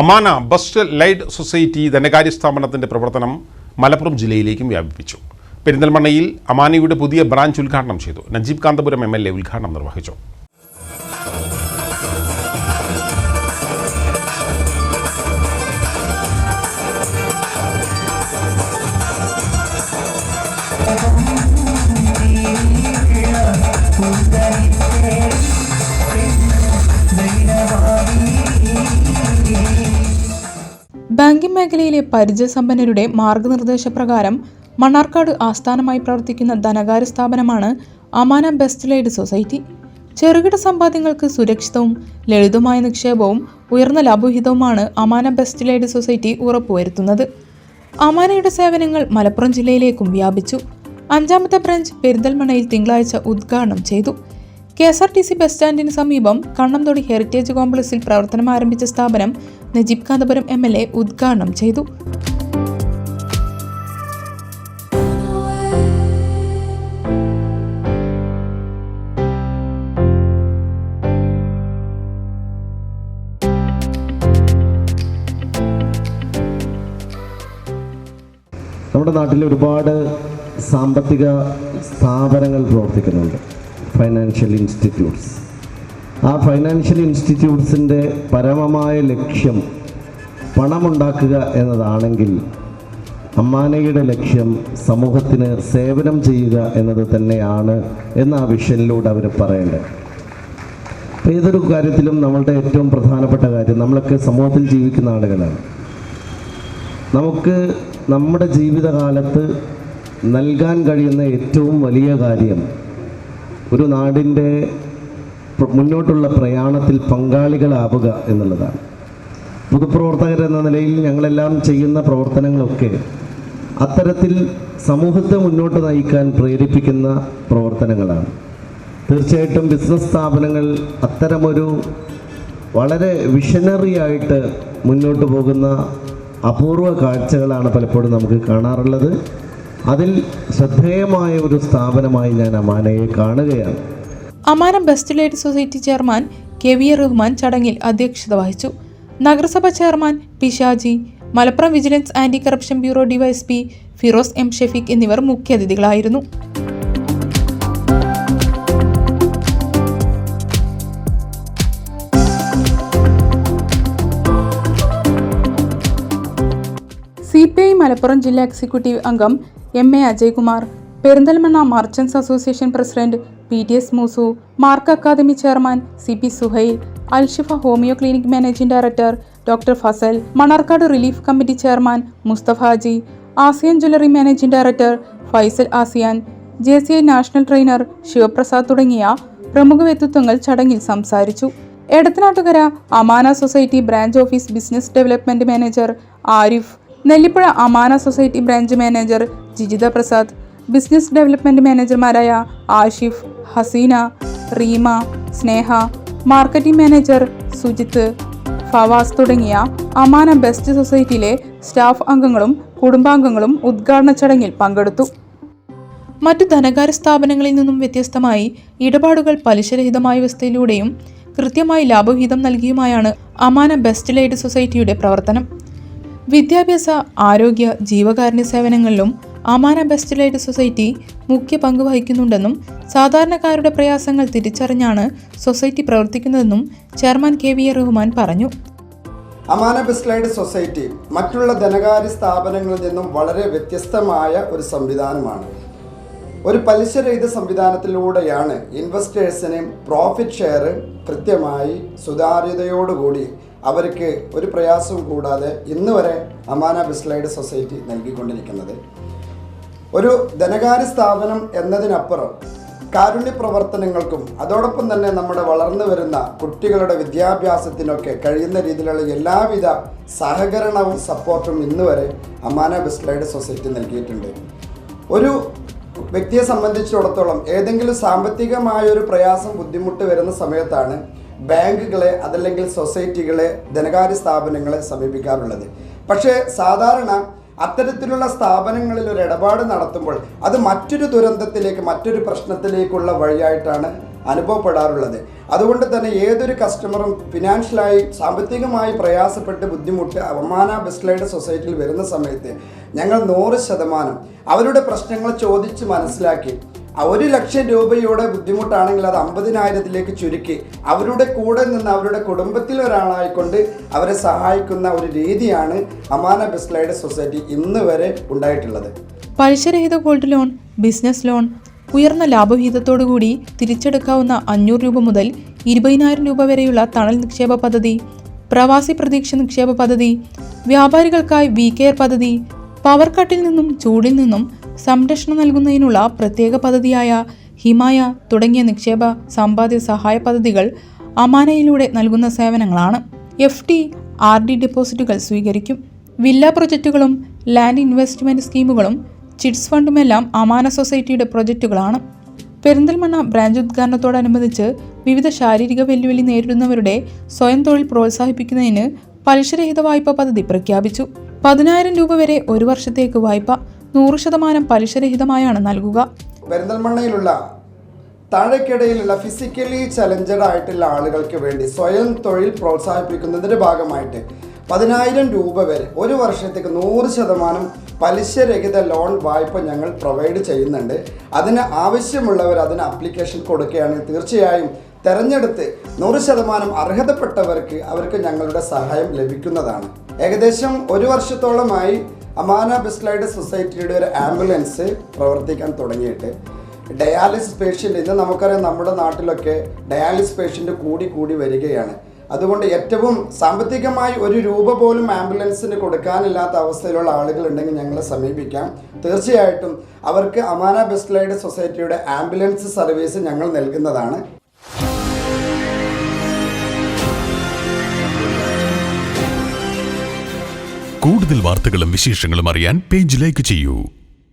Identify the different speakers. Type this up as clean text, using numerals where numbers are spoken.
Speaker 1: Amana best light society ധനകാര്യ സ്ഥാപനത്തിൻ്റെ പ്രവർത്തനം മലപ്പുറം ജില്ലയിലേക്കും വ്യാപിപ്പിച്ചു. പെരിന്തൽമണ്ണയിൽ അമാനയുടെ പുതിയ ബ്രാഞ്ച് ഉദ്ഘാടനം ചെയ്തു. നജീബ് കാന്തപുരം MLA ഉദ്ഘാടനം നിർവഹിച്ചു.
Speaker 2: ബാങ്കിംഗ് മേഖലയിലെ പരിചയസമ്പന്നരുടെ മാർഗനിർദ്ദേശപ്രകാരം മണ്ണാർക്കാട് ആസ്ഥാനമായി പ്രവർത്തിക്കുന്ന ധനകാര്യ സ്ഥാപനമാണ് അമാന ബെസ്റ്റ് ലൈറ്റ് സൊസൈറ്റി. ചെറുകിട സമ്പാദ്യങ്ങൾക്ക് സുരക്ഷിതവും ലളിതമായ നിക്ഷേപവും ഉയർന്ന ലാഭവിഹിതവുമാണ് അമാന ബെസ്റ്റ് ലൈറ്റ് സൊസൈറ്റി ഉറപ്പുവരുത്തുന്നത്. അമാനയുടെ സേവനങ്ങൾ മലപ്പുറം ജില്ലയിലേക്കും വ്യാപിച്ചു. 5ാമത്തെ ബ്രാഞ്ച് പെരിന്തൽമണ്ണയിൽ തിങ്കളാഴ്ച ഉദ്ഘാടനം ചെയ്തു. KSRTC ബസ് സ്റ്റാൻഡിന് സമീപം കണ്ണംതൊടി ഹെറിറ്റേജ് കോംപ്ലക്സിൽ പ്രവർത്തനം ആരംഭിച്ച സ്ഥാപനം നജീബ് കാന്തപുരം MLA ഉദ്ഘാടനം ചെയ്തു.
Speaker 3: നമ്മുടെ നാട്ടിൽ ഒരുപാട് സാമ്പത്തിക സ്ഥാപനങ്ങൾ പ്രവർത്തിക്കുന്നുണ്ട്, ഫൈനാൻഷ്യൽ ഇൻസ്റ്റിറ്റ്യൂട്ട്സ്. ആ ഫൈനാൻഷ്യൽ ഇൻസ്റ്റിറ്റ്യൂട്ട്സിൻ്റെ പരമമായ ലക്ഷ്യം പണമുണ്ടാക്കുക എന്നതാണെങ്കിൽ അമാനയുടെ ലക്ഷ്യം സമൂഹത്തിന് സേവനം ചെയ്യുക എന്നത് തന്നെയാണ് എന്ന ആ വിഷനിലൂടെ അവർ പറയേണ്ടത്. ഏതൊരു കാര്യത്തിലും നമ്മളുടെ ഏറ്റവും പ്രധാനപ്പെട്ട കാര്യം, നമ്മളൊക്കെ സമൂഹത്തിൽ ജീവിക്കുന്ന ആളുകളാണ്. നമുക്ക് നമ്മുടെ ജീവിതകാലത്ത് നൽകാൻ കഴിയുന്ന ഏറ്റവും വലിയ കാര്യം ഒരു നാടിൻ്റെ മുന്നോട്ടുള്ള പ്രയാണത്തിൽ പങ്കാളികളാവുക എന്നുള്ളതാണ്. പൊതുപ്രവർത്തകരെന്ന നിലയിൽ ഞങ്ങളെല്ലാം ചെയ്യുന്ന പ്രവർത്തനങ്ങളൊക്കെ അത്തരത്തിൽ സമൂഹത്തെ മുന്നോട്ട് നയിക്കാൻ പ്രേരിപ്പിക്കുന്ന പ്രവർത്തനങ്ങളാണ്. തീർച്ചയായിട്ടും ബിസിനസ് സ്ഥാപനങ്ങൾ അത്തരമൊരു വളരെ വിഷനറി ആയിട്ട് മുന്നോട്ട് പോകുന്ന അപൂർവ കാഴ്ചകളാണ് പലപ്പോഴും നമുക്ക് കാണാറുള്ളത്. അതിൽ ശ്രദ്ധേയമായ ഒരു സ്ഥാപനമായി ഞാൻ അമാനയെ കാണുകയാണ്.
Speaker 2: Amana best light society chairman KV Rahman ചടങ്ങിൽ അധ്യക്ഷത വഹിച്ചു. നഗരസഭ ചെയർമാൻ പിശാജി, Malappuram vigilance anti corruption bureau DYSP Firoz M Shefeeq എന്നിവർ മുഖ്യാതിഥികളായിരുന്നു. CPI മലപ്പുറം ജില്ലാ എക്സിക്യൂട്ടീവ് അംഗം MA Ajaykumar, Perinthalmanna merchants association president PTS Moosu, mark academy chairman CP Suhail, Alshifa homeo clinic managing director doctor Fazal, Manarkkad relief committee chairman Musthafa Haji, Asiyan jewellery managing director Faisal Asiyan, JCI national trainer Sivaprasad തുടങ്ങിയ പ്രമുഖ വ്യക്തിത്വങ്ങൾ ചടങ്ങിൽ സംസാരിച്ചു. Edathanattukara Amana society branch office business development manager Arif, Nellipuzha Amana society branch manager Jijitha Prasad, business development മാനേജർമാരായ Ashif, Haseena, Reema, Sneha, marketing manager Sujith, Favas തുടങ്ങിയ Amana best സൊസൈറ്റിയിലെ staff അംഗങ്ങളും കുടുംബാംഗങ്ങളും ഉദ്ഘാടന ചടങ്ങിൽ പങ്കെടുത്തു. മറ്റു ധനകാര്യ സ്ഥാപനങ്ങളിൽ നിന്നും വ്യത്യസ്തമായി ഇടപാടുകൾ പലിശരഹിതമായ വ്യവസ്ഥയിലൂടെയും കൃത്യമായി ലാഭവിഹിതം നൽകിയുമായാണ് അമാന ബെസ്റ്റ് ലൈറ്റ് സൊസൈറ്റിയുടെ പ്രവർത്തനം. വിദ്യാഭ്യാസ, ആരോഗ്യ, ജീവകാരുണ്യ സേവനങ്ങളിലും അമാന ബെസ്റ്റ് ലൈറ്റ് സൊസൈറ്റി മുഖ്യ പങ്ക് വഹിക്കുന്നുണ്ടെന്നും സാധാരണക്കാരുടെ പ്രയാസങ്ങൾ തിരിച്ചറിഞ്ഞാണ് സൊസൈറ്റി പ്രവർത്തിക്കുന്നതെന്നും ചെയർമാൻ KV റഹ്മാൻ പറഞ്ഞു.
Speaker 4: അമാന ബെസ്റ്റ് ലൈറ്റ് സൊസൈറ്റി മറ്റുള്ള ധനകാര്യ സ്ഥാപനങ്ങളിൽ നിന്നും വളരെ വ്യത്യസ്തമായ ഒരു സംവിധാനമാണ്. ഒരു പലിശരഹിത സംവിധാനത്തിലൂടെയാണ് ഇൻവെസ്റ്റേഴ്സിന് പ്രോഫിറ്റ് ഷെയർ കൃത്യമായി സുതാര്യതയോടുകൂടി അവർക്ക് ഒരു പ്രയാസവും കൂടാതെ ഇന്ന് വരെ അമാന ബെസ്റ്റ് ലൈറ്റ് സൊസൈറ്റി നൽകിക്കൊണ്ടിരിക്കുന്നത്. ഒരു ധനകാര്യ സ്ഥാപനം എന്നതിനപ്പുറം കാരുണ്യ പ്രവർത്തനങ്ങൾക്കും അതോടൊപ്പം തന്നെ നമ്മുടെ വളർന്നു വരുന്ന കുട്ടികളുടെ വിദ്യാഭ്യാസത്തിനൊക്കെ കഴിയുന്ന രീതിയിലുള്ള എല്ലാവിധ സഹകരണവും സപ്പോർട്ടും ഇന്ന് വരെ അമാന ബെസ്റ്റ് ലൈറ്റ് സൊസൈറ്റി നൽകിയിട്ടുണ്ട്. ഒരു വ്യക്തിയെ സംബന്ധിച്ചിടത്തോളം ഏതെങ്കിലും സാമ്പത്തികമായൊരു പ്രയാസം ബുദ്ധിമുട്ട് വരുന്ന സമയത്താണ് ബാങ്കുകളെ അതല്ലെങ്കിൽ സൊസൈറ്റികളെ ധനകാര്യ സ്ഥാപനങ്ങളെ സമീപിക്കാറുള്ളത്. പക്ഷേ സാധാരണ അത്തരത്തിലുള്ള സ്ഥാപനങ്ങളിൽ ഒരു ഇടപാട് നടത്തുമ്പോൾ അത് മറ്റൊരു ദുരന്തത്തിലേക്ക് മറ്റൊരു പ്രശ്നത്തിലേക്കുള്ള വഴിയായിട്ടാണ് അനുഭവപ്പെടാറുള്ളത്. അതുകൊണ്ട് തന്നെ ഏതൊരു കസ്റ്റമറും ഫിനാൻഷ്യലായി സാമ്പത്തികമായി പ്രയാസപ്പെട്ട് ബുദ്ധിമുട്ട് അമാന ബെസ്റ്റ് സൊസൈറ്റിയിൽ വരുന്ന സമയത്ത് ഞങ്ങൾ 100% അവരുടെ പ്രശ്നങ്ങൾ ചോദിച്ച് മനസ്സിലാക്കി 1,00,000 രൂപയുടെ ബുദ്ധിമുട്ടാണെങ്കിൽ അത് 50,000-ലേക്ക് ചുരുക്കി അവരുടെ കൂടെ നിന്ന് അവരുടെ കുടുംബത്തിൽ ഒരാളായിക്കൊണ്ട് അവരെ സഹായിക്കുന്ന ഒരു രീതിയാണ് അമാന ബെസ്റ്റ് സൊസൈറ്റി ഇന്ന് വരെ ഉണ്ടായിട്ടുള്ളത്.
Speaker 2: പലിശരഹിത ഗോൾഡ് ലോൺ, ബിസിനസ് ലോൺ, ഉയർന്ന ലാഭവിഹിതത്തോടുകൂടി തിരിച്ചെടുക്കാവുന്ന 500 രൂപ മുതൽ 20,000 രൂപ വരെയുള്ള തണൽ നിക്ഷേപ പദ്ധതി, പ്രവാസി പ്രതീക്ഷ നിക്ഷേപ പദ്ധതി, വ്യാപാരികൾക്കായി VKR പദ്ധതി, പവർ കട്ടിൽ നിന്നും ചൂടിൽ നിന്നും സംരക്ഷണം നൽകുന്നതിനുള്ള പ്രത്യേക പദ്ധതിയായ ഹിമായ തുടങ്ങിയ നിക്ഷേപ സമ്പാദ്യ സഹായ പദ്ധതികൾ അമാനയിലൂടെ നൽകുന്ന സേവനങ്ങളാണ്. FD, RD ഡെപ്പോസിറ്റുകൾ സ്വീകരിക്കും. Villa പ്രൊജക്റ്റുകളും land investment സ്കീമുകളും chits ഫണ്ടുമെല്ലാം Amana സൊസൈറ്റിയുടെ പ്രൊജക്റ്റുകളാണ്. പെരിന്തൽമണ്ണ ബ്രാഞ്ച് ഉദ്ഘാടനത്തോടനുബന്ധിച്ച് വിവിധ ശാരീരിക വെല്ലുവിളി നേരിടുന്നവരുടെ സ്വയം തൊഴിൽ പ്രോത്സാഹിപ്പിക്കുന്നതിന് പലിശരഹിത വായ്പ പദ്ധതി പ്രഖ്യാപിച്ചു. 10,000 രൂപ വരെ ഒരു വർഷത്തേക്ക് വായ്പ 100% പലിശരഹിതമായാണ് നൽകുക.
Speaker 4: പെരിന്തൽമണ്ണയിലുള്ള താഴേക്കിടയിലുള്ള ഫിസിക്കലി ചലഞ്ചഡ് ആയിട്ടുള്ള ആളുകൾക്ക് വേണ്ടി സ്വയം തൊഴിൽ പ്രോത്സാഹിപ്പിക്കുന്നതിൻ്റെ ഭാഗമായിട്ട് 10,000 രൂപ വരെ ഒരു വർഷത്തേക്ക് 100% പലിശരഹിത ലോൺ വായ്പ ഞങ്ങൾ പ്രൊവൈഡ് ചെയ്യുന്നുണ്ട്. അതിന് ആവശ്യമുള്ളവർ അതിന് ആപ്ലിക്കേഷൻ കൊടുക്കുകയാണെങ്കിൽ തീർച്ചയായും തെരഞ്ഞെടുത്ത് 100% അർഹതപ്പെട്ടവർക്ക് അവർക്ക് ഞങ്ങളുടെ സഹായം ലഭിക്കുന്നതാണ്. ഏകദേശം ഒരു വർഷത്തോളമായി അമാന ബെസ്റ്റ് സൊസൈറ്റിയുടെ ഒരു ആംബുലൻസ് പ്രവർത്തിക്കാൻ തുടങ്ങിയിട്ട് ഡയാലിസിസ് പേഷ്യൻ്റ് ഇന്ന് നമുക്കറിയാം നമ്മുടെ നാട്ടിലൊക്കെ ഡയാലിസിസ് പേഷ്യൻ്റ് കൂടി വരികയാണ്. അതുകൊണ്ട് ഏറ്റവും സാമ്പത്തികമായി 1 രൂപ പോലും ആംബുലൻസിന് കൊടുക്കാനില്ലാത്ത അവസ്ഥയിലുള്ള ആളുകളുണ്ടെങ്കിൽ ഞങ്ങളെ സമീപിക്കാം. തീർച്ചയായിട്ടും അവർക്ക് അമാന ബെസ്റ്റ് സൊസൈറ്റിയുടെ ആംബുലൻസ് സർവീസ് ഞങ്ങൾ നൽകുന്നതാണ്.
Speaker 5: കൂടുതൽ വാർത്തകളും വിശേഷങ്ങളും അറിയാൻ പേജ് ലൈക്ക് ചെയ്യൂ.